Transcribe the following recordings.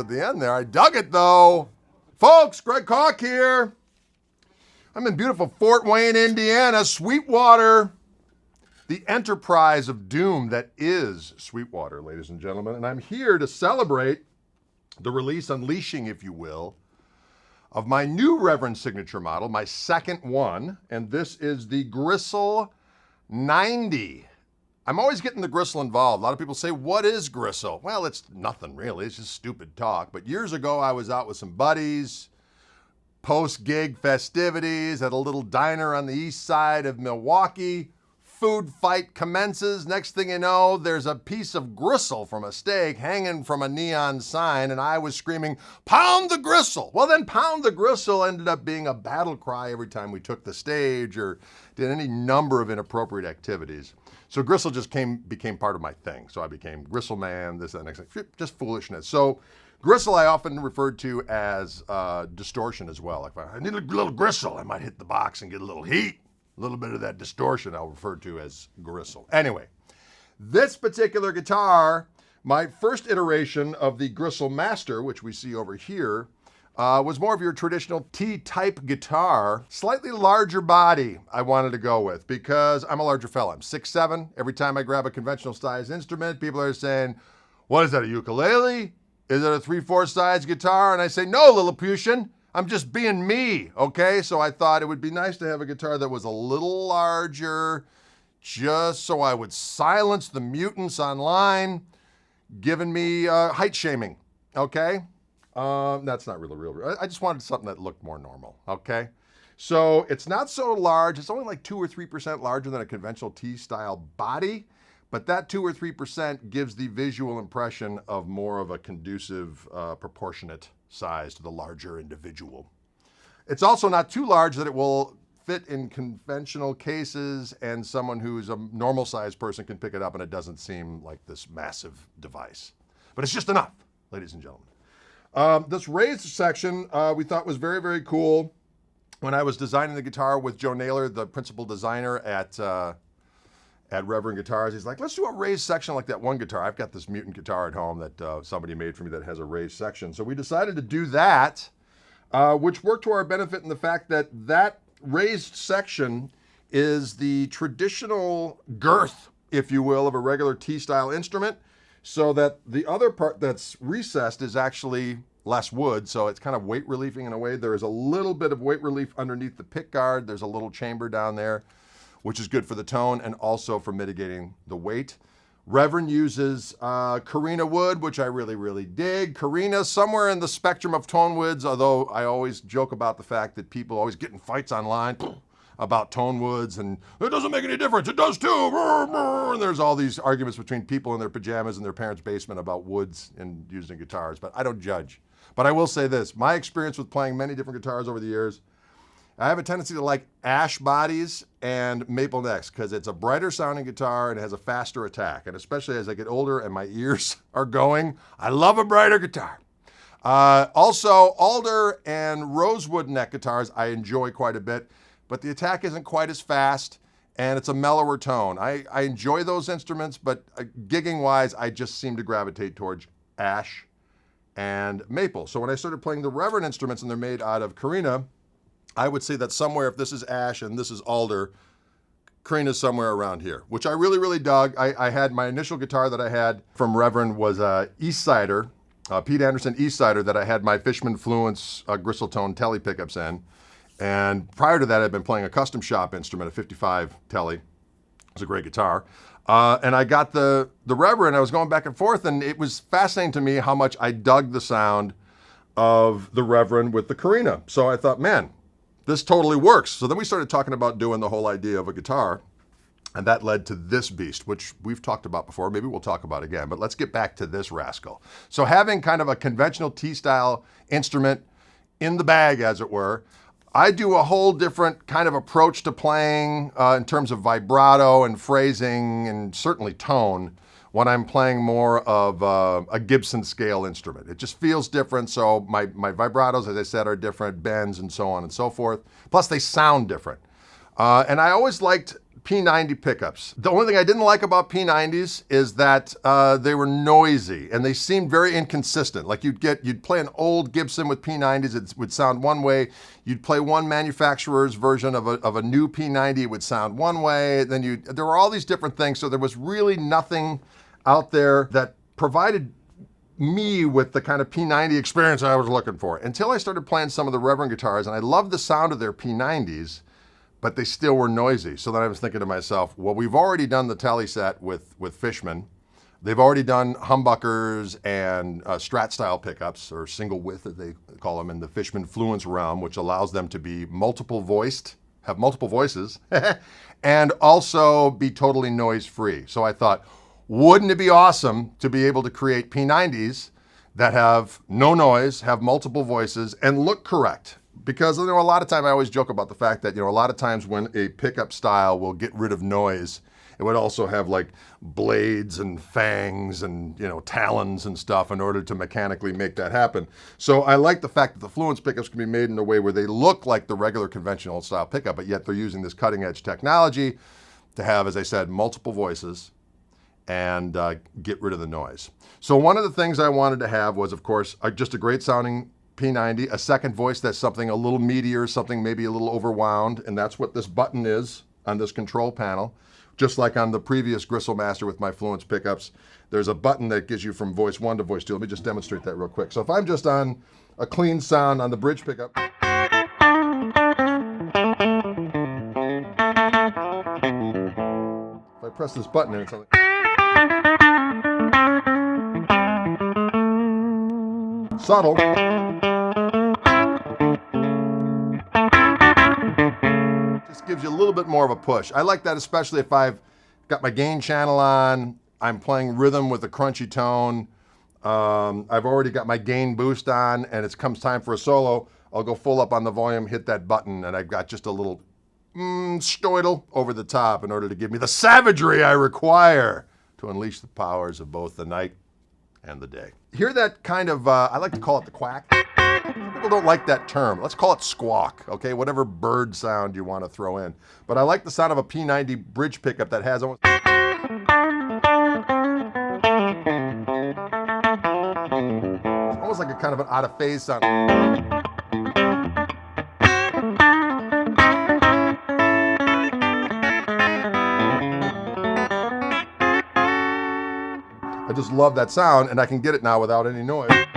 at the end there. I dug it, though. Folks, Greg Koch here. I'm in beautiful Fort Wayne, Indiana, Sweetwater. The enterprise of doom that is Sweetwater, ladies and gentlemen. And I'm here to celebrate the release, unleashing, if you will, of my new Reverend signature model, my second one. And this is the Gristle 90. I'm always getting the Gristle involved. A lot of people say, what is Gristle? Well, it's nothing really. It's just stupid talk. But years ago, I was out with some buddies, post-gig festivities at a little diner on the east side of Milwaukee. Food fight commences. Next thing you know, there's a piece of gristle from a steak hanging from a neon sign, and I was screaming, "Pound the gristle!" Well, then "Pound the gristle" ended up being a battle cry every time we took the stage or did any number of inappropriate activities. So gristle just became part of my thing. So I became Gristle Man, this, that, next thing, just foolishness. So gristle I often referred to as distortion as well. Like, if I need a little gristle, I might hit the box and get a little heat. A little bit of that distortion I'll refer to as gristle. Anyway, this particular guitar, my first iteration of the Gristle Master, which we see over here, was more of your traditional T-type guitar. Slightly larger body I wanted to go with because I'm a larger fella. I'm 6'7". Every time I grab a conventional size instrument, people are saying, "What is that, a ukulele? Is it a 3/4 size guitar?" And I say, "No, Lilliputian. I'm just being me," okay? So I thought it would be nice to have a guitar that was a little larger, just so I would silence the mutants online, giving me height shaming, okay? That's not really real. I just wanted something that looked more normal, okay? So it's not so large. It's only like 2 or 3% larger than a conventional T-style body, but that 2 or 3% gives the visual impression of more of a conducive, proportionate size to the larger individual. It's also not too large that it will fit in conventional cases and someone who's a normal sized person can pick it up and it doesn't seem like this massive device. But it's just enough, ladies and gentlemen. This raised section we thought was very, very cool. When I was designing the guitar with Joe Naylor, the principal designer at Reverend Guitars, he's like, "Let's do a raised section like that one guitar. I've got this mutant guitar at home that somebody made for me that has a raised section." So we decided to do that, which worked to our benefit in the fact that that raised section is the traditional girth, if you will, of a regular T-style instrument, so that the other part that's recessed is actually less wood, so it's kind of weight relieving in a way. There is a little bit of weight relief underneath the pick guard. There's a little chamber down there, which is good for the tone and also for mitigating the weight. Reverend uses Korina Wood, which I really, really dig. Korina, somewhere in the spectrum of tone woods, although I always joke about the fact that people always get in fights online about tone woods, and it doesn't make any difference, it does too. And there's all these arguments between people in their pajamas in their parents' basement about woods and using guitars, but I don't judge. But I will say this, my experience with playing many different guitars over the years, I have a tendency to like ash bodies and maple necks because it's a brighter sounding guitar and it has a faster attack. And especially as I get older and my ears are going, I love a brighter guitar. Also, alder and rosewood neck guitars I enjoy quite a bit, but the attack isn't quite as fast and it's a mellower tone. I enjoy those instruments, but gigging wise, I just seem to gravitate towards ash and maple. So when I started playing the Reverend instruments and they're made out of Korina, I would say that somewhere, if this is ash and this is alder, Korina's somewhere around here, which I really, really dug. I had my initial guitar that I had from Reverend was a Eastsider, Pete Anderson Eastsider that I had my Fishman Fluence Gristle-Tone telly pickups in. And prior to that, I'd been playing a custom shop instrument, a 55 telly. It was a great guitar. And I got the Reverend, I was going back and forth, and it was fascinating to me how much I dug the sound of the Reverend with the Korina. So I thought, man, this totally works. So then we started talking about doing the whole idea of a guitar, and that led to this beast, which we've talked about before. Maybe we'll talk about again, but let's get back to this rascal. So having kind of a conventional T-style instrument in the bag, as it were, I do a whole different kind of approach to playing in terms of vibrato and phrasing and certainly tone when I'm playing more of a Gibson scale instrument. It just feels different, so my vibratos, as I said, are different, bends and so on and so forth. Plus they sound different. And I always liked P90 pickups. The only thing I didn't like about P90s is that they were noisy and they seemed very inconsistent. Like you'd play an old Gibson with P90s, it would sound one way. You'd play one manufacturer's version of a new P90, it would sound one way. Then there were all these different things. So there was really nothing out there that provided me with the kind of P90 experience I was looking for until I started playing some of the Reverend guitars, and I loved the sound of their P90s, but they still were noisy. So then I was thinking to myself, well, we've already done the Tele set with Fishman. They've already done humbuckers and Strat style pickups, or single width as they call them in the Fishman Fluence realm, which allows them to be multiple voiced, have multiple voices, and also be totally noise free. So I thought, wouldn't it be awesome to be able to create P90s that have no noise, have multiple voices, and look correct? Because a lot of time I always joke about the fact that a lot of times when a pickup style will get rid of noise, it would also have like blades and fangs and talons and stuff in order to mechanically make that happen. So I like the fact that the Fluence pickups can be made in a way where they look like the regular conventional style pickup, but yet they're using this cutting edge technology to have, as I said, multiple voices and get rid of the noise. So one of the things I wanted to have was, of course, just a great sounding P90, a second voice that's something a little meatier, something maybe a little overwound, and that's what this button is on this control panel. Just like on the previous Gristle Master with my Fluence pickups, there's a button that gives you from voice 1 to voice 2. Let me just demonstrate that real quick. So if I'm just on a clean sound on the bridge pickup, if I press this button and it's like subtle. Just gives you a little bit more of a push. I like that, especially if I've got my gain channel on, I'm playing rhythm with a crunchy tone, I've already got my gain boost on, and it comes time for a solo, I'll go full up on the volume, hit that button, and I've got just a little stoidle over the top in order to give me the savagery I require to unleash the powers of both the night and the day. Hear that kind of, I like to call it the quack. Some people don't like that term. Let's call it squawk, okay? Whatever bird sound you want to throw in. But I like the sound of a P90 bridge pickup that has almost like a kind of an out of phase sound. I just love that sound, and I can get it now without any noise. Get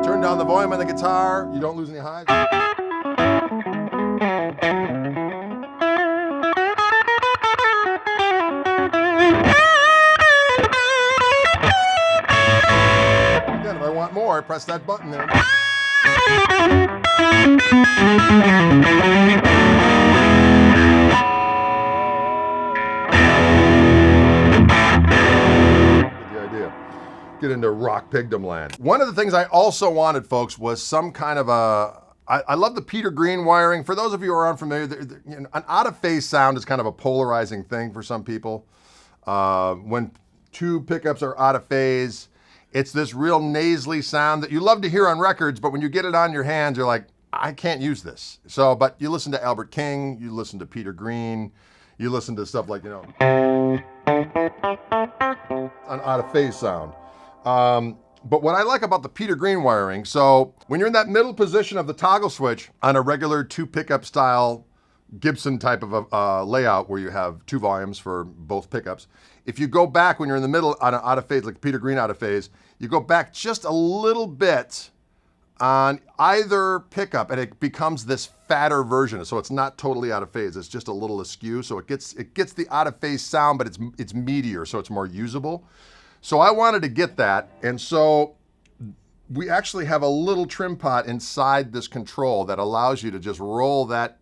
Turn down the volume on the guitar, you don't lose any highs. Again, if I want more, I press that button there. Get the idea. Get into rock pigdom land. One of the things I also wanted, folks, was some kind of I love the Peter Green wiring. For those of you who are unfamiliar, an out of phase sound is kind of a polarizing thing for some people. When two pickups are out of phase, it's this real nasally sound that you love to hear on records, but when you get it on your hands, you're like, I can't use this. So, but you listen to Albert King, you listen to Peter Green, you listen to stuff like, an out of phase sound. But what I like about the Peter Green wiring, so when you're in that middle position of the toggle switch on a regular two pickup style Gibson type of a layout where you have two volumes for both pickups, if you go back when you're in the middle on an out of phase, like Peter Green out of phase, you go back just a little bit on either pickup and it becomes this fatter version. So it's not totally out of phase, it's just a little askew. So it gets the out of phase sound, but it's meatier, so it's more usable. So I wanted to get that, and so we actually have a little trim pot inside this control that allows you to just roll that.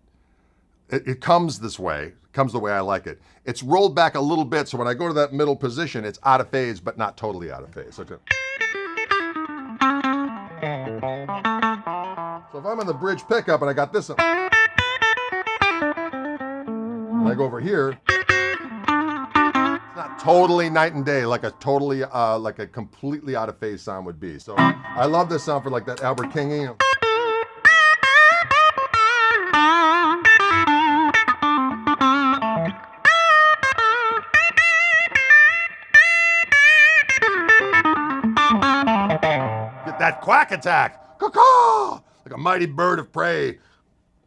It comes this way, comes the way I like it. It's rolled back a little bit, so when I go to that middle position, it's out of phase, but not totally out of phase. Okay. So if I'm on the bridge pickup and I got this, and I go over here, it's not totally night and day like a totally, like a completely out of phase sound would be. So I love this sound for like that Albert King. Get that quack attack, caw-caw, like a mighty bird of prey,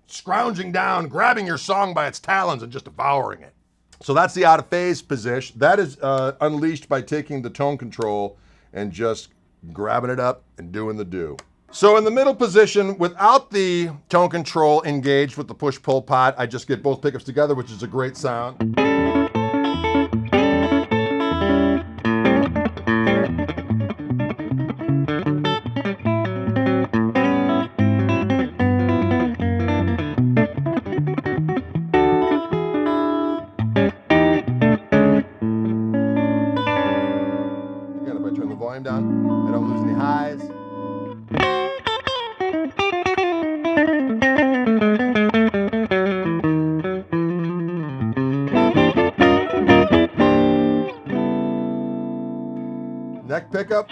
scrounging down, grabbing your song by its talons and just devouring it. So that's the out of phase position. That is unleashed by taking the tone control and just grabbing it up and doing the do. So in the middle position, without the tone control engaged with the push-pull pot, I just get both pickups together, which is a great sound. Down. I don't lose any highs. Neck pickup.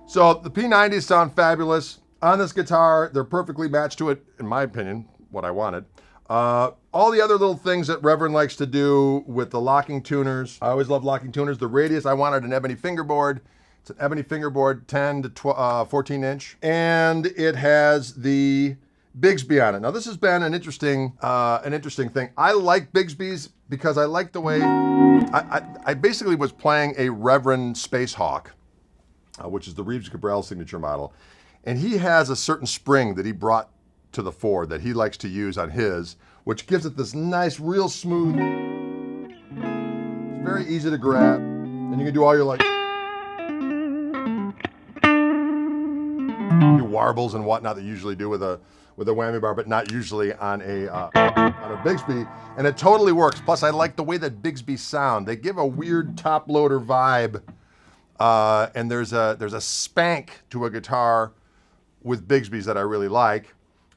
So the P90s sound fabulous. On this guitar, they're perfectly matched to it, in my opinion, what I wanted. All the other little things that Reverend likes to do with the locking tuners. I always love locking tuners. The radius, I wanted an ebony fingerboard. It's an ebony fingerboard, 10 to 14 inch. And it has the Bigsby on it. Now this has been an interesting thing. I like Bigsby's because I like the way, I basically was playing a Reverend Space Hawk, which is the Reeves Cabral signature model. And he has a certain spring that he brought to the fore that he likes to use on his, which gives it this nice, real smooth, it's very easy to grab. And you can do all your like, do warbles and whatnot that you usually do with a whammy bar, but not usually on a Bigsby. And it totally works. Plus I like the way that Bigsby sound. They give a weird top loader vibe. And there's a spank to a guitar with Bigsby's that I really like.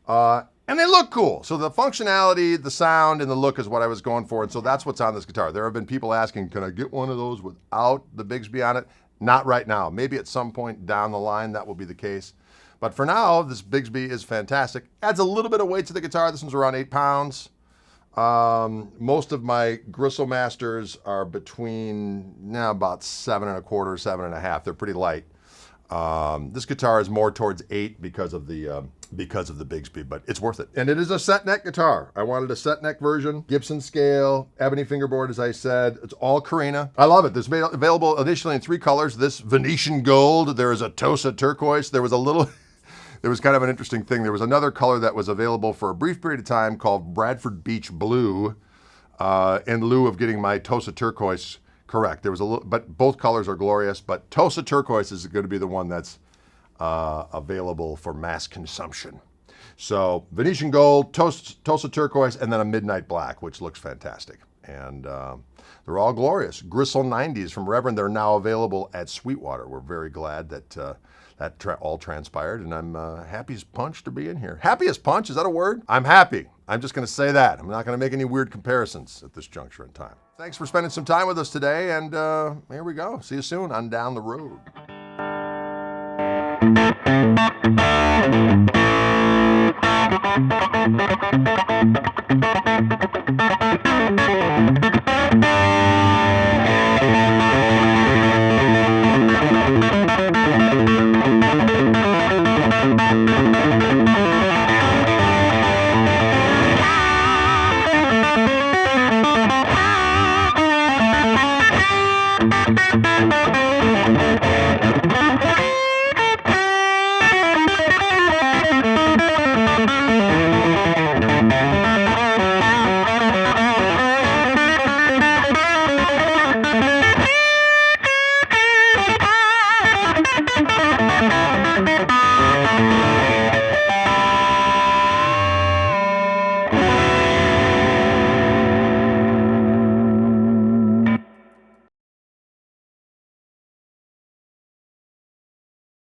And they look cool. So the functionality, the sound, and the look is what I was going for. And so that's what's on this guitar. There have been people asking, can I get one of those without the Bigsby on it? Not right now. Maybe at some point down the line that will be the case. But for now, this Bigsby is fantastic. Adds a little bit of weight to the guitar. This one's around 8 pounds. Most of my Gristle Masters are between about 7 1/4, 7.5. They're pretty light. This guitar is more towards 8 because of the Bigsby, but it's worth it. And it is a set neck guitar. I wanted a set neck version, Gibson scale, ebony fingerboard, as I said. It's all Korina. I love it. This is available initially in 3 colors. This Venetian gold. There is a Tosa turquoise. There was a little. There was kind of an interesting thing. There was another color that was available for a brief period of time called Bradford Beach Blue, in lieu of getting my Tosa turquoise correct. There was a little, but both colors are glorious. But Tosa turquoise is going to be the one that's available for mass consumption. So Venetian gold, Tosa turquoise, and then a midnight black, which looks fantastic. And they're all glorious. Gristle 90s from Reverend. They're now available at Sweetwater. We're very glad that all transpired, and I'm happy as punch to be in here. Happy as punch, is that a word? I'm happy. I'm just gonna say that. I'm not gonna make any weird comparisons at this juncture in time. Thanks for spending some time with us today, and here we go. See you soon on Down the Road.